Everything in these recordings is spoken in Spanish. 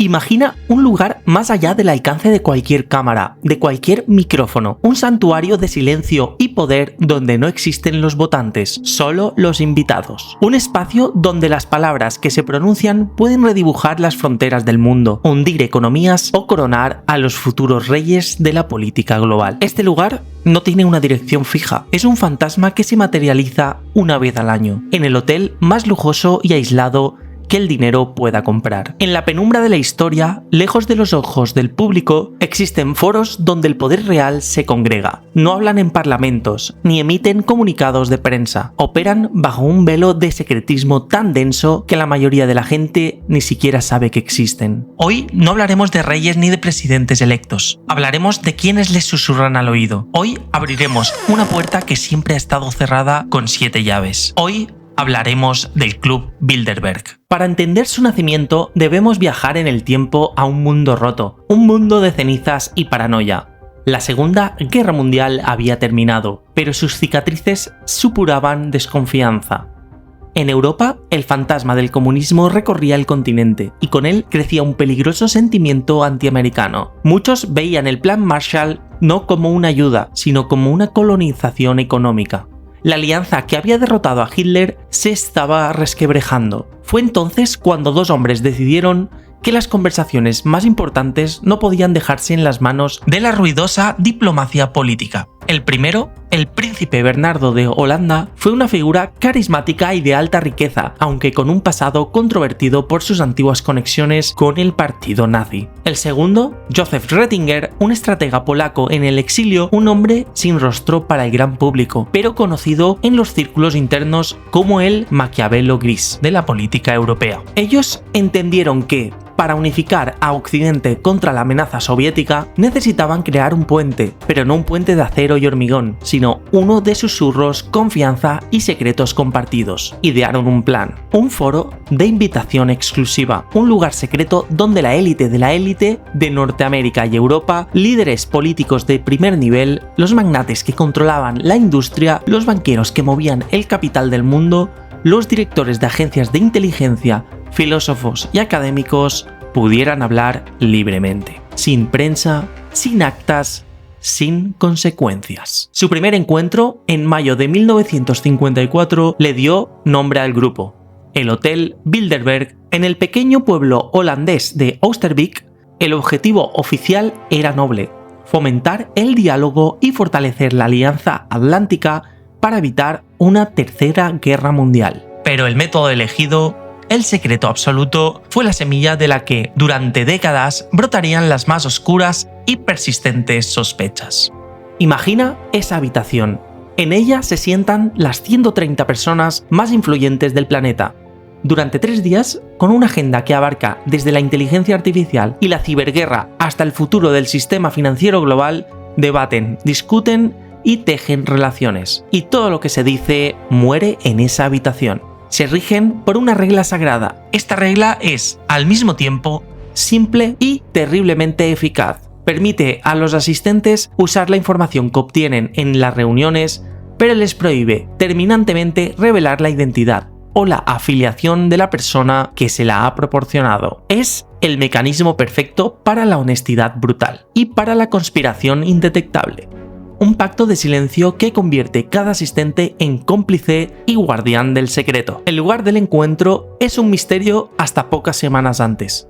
Imagina un lugar más allá del alcance de cualquier cámara, de cualquier micrófono, un santuario de silencio y poder donde no existen los votantes, solo los invitados. Un espacio donde las palabras que se pronuncian pueden redibujar las fronteras del mundo, hundir economías o coronar a los futuros reyes de la política global. Este lugar no tiene una dirección fija, es un fantasma que se materializa una vez al año, en el hotel más lujoso y aislado que el dinero pueda comprar. En la penumbra de la historia, lejos de los ojos del público, existen foros donde el poder real se congrega. No hablan en parlamentos, ni emiten comunicados de prensa. Operan bajo un velo de secretismo tan denso que la mayoría de la gente ni siquiera sabe que existen. Hoy no hablaremos de reyes ni de presidentes electos. Hablaremos de quienes les susurran al oído. Hoy abriremos una puerta que siempre ha estado cerrada con 7 llaves. Hoy hablaremos del Club Bilderberg. Para entender su nacimiento debemos viajar en el tiempo a un mundo roto, un mundo de cenizas y paranoia. La Segunda Guerra Mundial había terminado, pero sus cicatrices supuraban desconfianza. En Europa, el fantasma del comunismo recorría el continente y con él crecía un peligroso sentimiento antiamericano. Muchos veían el Plan Marshall no como una ayuda, sino como una colonización económica. La alianza que había derrotado a Hitler se estaba resquebrajando. Fue entonces cuando dos hombres decidieron que las conversaciones más importantes no podían dejarse en las manos de la ruidosa diplomacia política. El primero, el príncipe Bernardo de Holanda, fue una figura carismática y de alta riqueza, aunque con un pasado controvertido por sus antiguas conexiones con el partido nazi. El segundo, Joseph Ratzinger, un estratega polaco en el exilio, un hombre sin rostro para el gran público, pero conocido en los círculos internos como el Maquiavelo gris de la política europea. Ellos entendieron que, para unificar a Occidente contra la amenaza soviética, necesitaban crear un puente, pero no un puente de acero y hormigón, sino uno de susurros, confianza y secretos compartidos. Idearon un plan, un foro de invitación exclusiva, un lugar secreto donde la élite de Norteamérica y Europa, líderes políticos de primer nivel, los magnates que controlaban la industria, los banqueros que movían el capital del mundo, los directores de agencias de inteligencia, filósofos y académicos pudieran hablar libremente, sin prensa, sin actas, sin consecuencias. Su primer encuentro, en mayo de 1954, le dio nombre al grupo, el Hotel Bilderberg, en el pequeño pueblo holandés de Oosterbeek. El objetivo oficial era noble: fomentar el diálogo y fortalecer la Alianza Atlántica para evitar una tercera guerra mundial. Pero el método elegido, el secreto absoluto, fue la semilla de la que, durante décadas, brotarían las más oscuras y persistentes sospechas. Imagina esa habitación. En ella se sientan las 130 personas más influyentes del planeta. Durante 3 días, con una agenda que abarca desde la inteligencia artificial y la ciberguerra hasta el futuro del sistema financiero global, debaten, discuten y tejen relaciones. Y todo lo que se dice muere en esa habitación. Se rigen por una regla sagrada. Esta regla es, al mismo tiempo, simple y terriblemente eficaz. Permite a los asistentes usar la información que obtienen en las reuniones, pero les prohíbe terminantemente revelar la identidad o la afiliación de la persona que se la ha proporcionado. Es el mecanismo perfecto para la honestidad brutal y para la conspiración indetectable. Un pacto de silencio que convierte cada asistente en cómplice y guardián del secreto. El lugar del encuentro es un misterio hasta pocas semanas antes.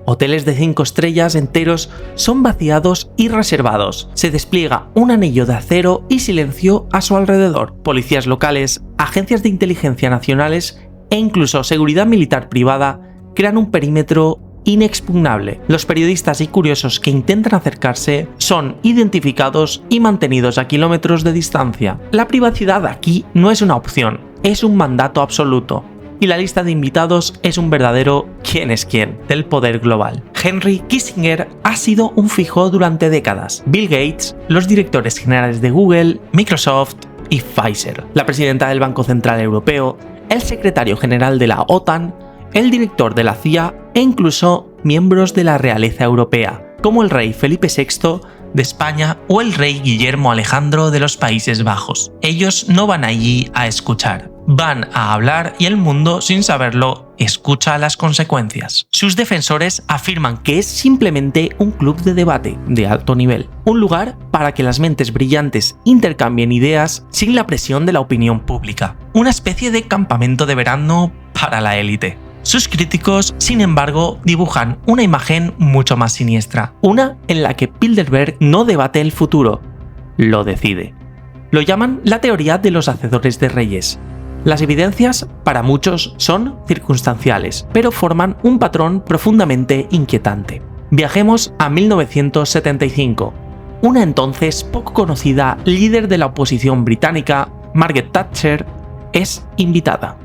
Hoteles de 5 estrellas enteros son vaciados y reservados. Se despliega un anillo de acero y silencio a su alrededor. Policías locales, agencias de inteligencia nacionales e incluso seguridad militar privada crean un perímetro inexpugnable. Los periodistas y curiosos que intentan acercarse son identificados y mantenidos a kilómetros de distancia. La privacidad aquí no es una opción, es un mandato absoluto. Y la lista de invitados es un verdadero quién es quién del poder global. Henry Kissinger ha sido un fijo durante décadas. Bill Gates, los directores generales de Google, Microsoft y Pfizer, la presidenta del Banco Central Europeo, el secretario general de la OTAN, el director de la CIA e incluso miembros de la realeza europea, como el rey Felipe VI, de España o el rey Guillermo Alejandro de los Países Bajos. Ellos no van allí a escuchar, van a hablar y el mundo, sin saberlo, escucha las consecuencias. Sus defensores afirman que es simplemente un club de debate de alto nivel, un lugar para que las mentes brillantes intercambien ideas sin la presión de la opinión pública, una especie de campamento de verano para la élite. Sus críticos, sin embargo, dibujan una imagen mucho más siniestra, una en la que Bilderberg no debate el futuro, lo decide. Lo llaman la teoría de los hacedores de reyes. Las evidencias, para muchos, son circunstanciales, pero forman un patrón profundamente inquietante. Viajemos a 1975. Una entonces poco conocida líder de la oposición británica, Margaret Thatcher, es invitada.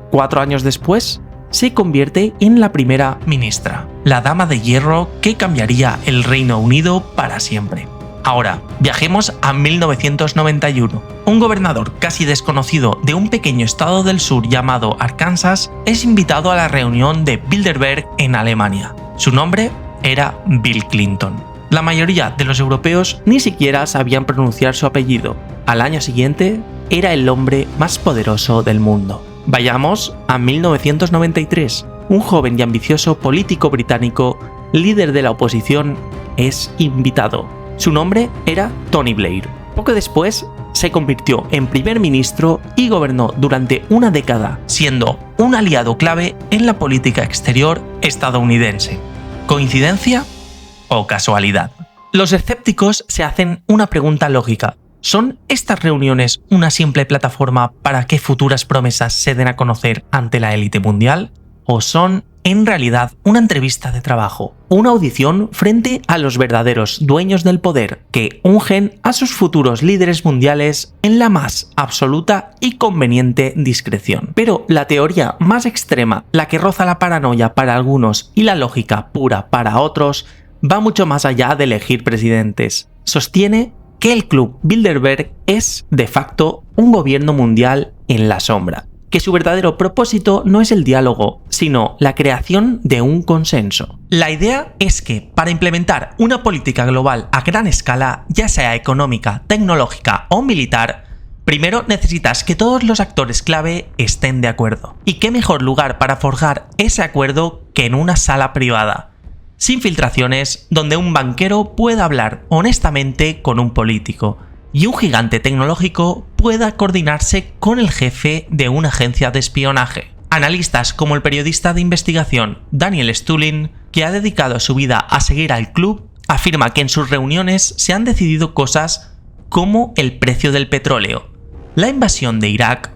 4 años después, se convierte en la primera ministra, la dama de hierro que cambiaría el Reino Unido para siempre. Ahora, viajemos a 1991. Un gobernador casi desconocido de un pequeño estado del sur llamado Arkansas es invitado a la reunión de Bilderberg en Alemania. Su nombre era Bill Clinton. La mayoría de los europeos ni siquiera sabían pronunciar su apellido. Al año siguiente, era el hombre más poderoso del mundo. Vayamos a 1993. Un joven y ambicioso político británico, líder de la oposición, es invitado. Su nombre era Tony Blair. Poco después, se convirtió en primer ministro y gobernó durante una década, siendo un aliado clave en la política exterior estadounidense. ¿Coincidencia o casualidad? Los escépticos se hacen una pregunta lógica. ¿Son estas reuniones una simple plataforma para que futuras promesas se den a conocer ante la élite mundial? ¿O son, en realidad, una entrevista de trabajo, una audición frente a los verdaderos dueños del poder que ungen a sus futuros líderes mundiales en la más absoluta y conveniente discreción? Pero la teoría más extrema, la que roza la paranoia para algunos y la lógica pura para otros, va mucho más allá de elegir presidentes. Sostiene que el Club Bilderberg es, de facto, un gobierno mundial en la sombra, que su verdadero propósito no es el diálogo, sino la creación de un consenso. La idea es que, para implementar una política global a gran escala, ya sea económica, tecnológica o militar, primero necesitas que todos los actores clave estén de acuerdo. ¿Y qué mejor lugar para forjar ese acuerdo que en una sala privada, sin filtraciones, donde un banquero pueda hablar honestamente con un político y un gigante tecnológico pueda coordinarse con el jefe de una agencia de espionaje? Analistas como el periodista de investigación Daniel Stulin, que ha dedicado su vida a seguir al club, afirma que en sus reuniones se han decidido cosas como el precio del petróleo, la invasión de Irak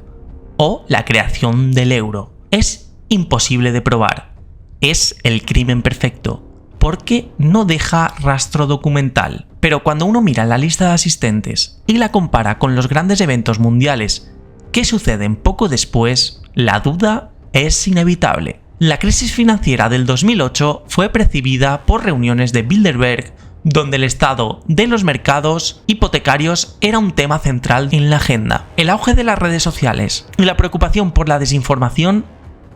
o la creación del euro. Es imposible de probar. Es el crimen perfecto, porque no deja rastro documental. Pero cuando uno mira la lista de asistentes y la compara con los grandes eventos mundiales que suceden poco después, la duda es inevitable. La crisis financiera del 2008 fue precedida por reuniones de Bilderberg, donde el estado de los mercados hipotecarios era un tema central en la agenda. El auge de las redes sociales y la preocupación por la desinformación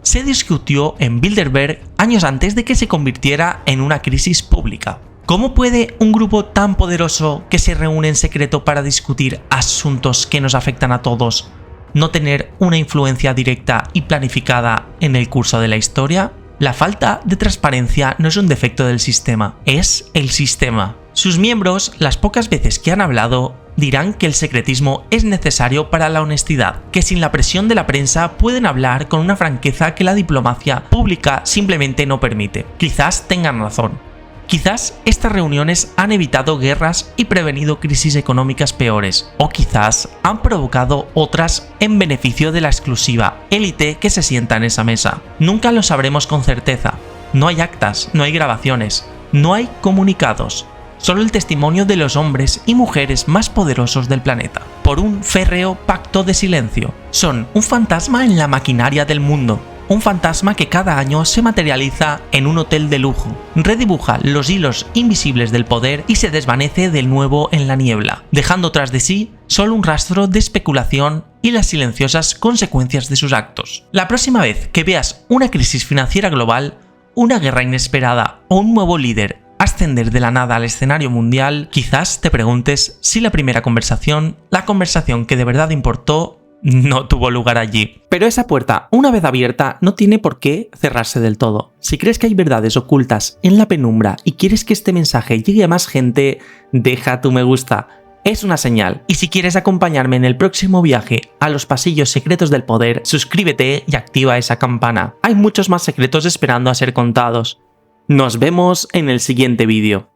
se discutió en Bilderberg años antes de que se convirtiera en una crisis pública. ¿Cómo puede un grupo tan poderoso que se reúne en secreto para discutir asuntos que nos afectan a todos no tener una influencia directa y planificada en el curso de la historia? La falta de transparencia no es un defecto del sistema, es el sistema. Sus miembros, las pocas veces que han hablado, dirán que el secretismo es necesario para la honestidad, que sin la presión de la prensa pueden hablar con una franqueza que la diplomacia pública simplemente no permite. Quizás tengan razón. Quizás estas reuniones han evitado guerras y prevenido crisis económicas peores, o quizás han provocado otras en beneficio de la exclusiva élite que se sienta en esa mesa. Nunca lo sabremos con certeza. No hay actas, no hay grabaciones, no hay comunicados. Solo el testimonio de los hombres y mujeres más poderosos del planeta, por un férreo pacto de silencio. Son un fantasma en la maquinaria del mundo, un fantasma que cada año se materializa en un hotel de lujo, redibuja los hilos invisibles del poder y se desvanece de nuevo en la niebla, dejando tras de sí solo un rastro de especulación y las silenciosas consecuencias de sus actos. La próxima vez que veas una crisis financiera global, una guerra inesperada o un nuevo líder ascender de la nada al escenario mundial, quizás te preguntes si la primera conversación, la conversación que de verdad importó, no tuvo lugar allí. Pero esa puerta, una vez abierta, no tiene por qué cerrarse del todo. Si crees que hay verdades ocultas en la penumbra y quieres que este mensaje llegue a más gente, deja tu me gusta. Es una señal. Y si quieres acompañarme en el próximo viaje a los pasillos secretos del poder, suscríbete y activa esa campana. Hay muchos más secretos esperando a ser contados. Nos vemos en el siguiente vídeo.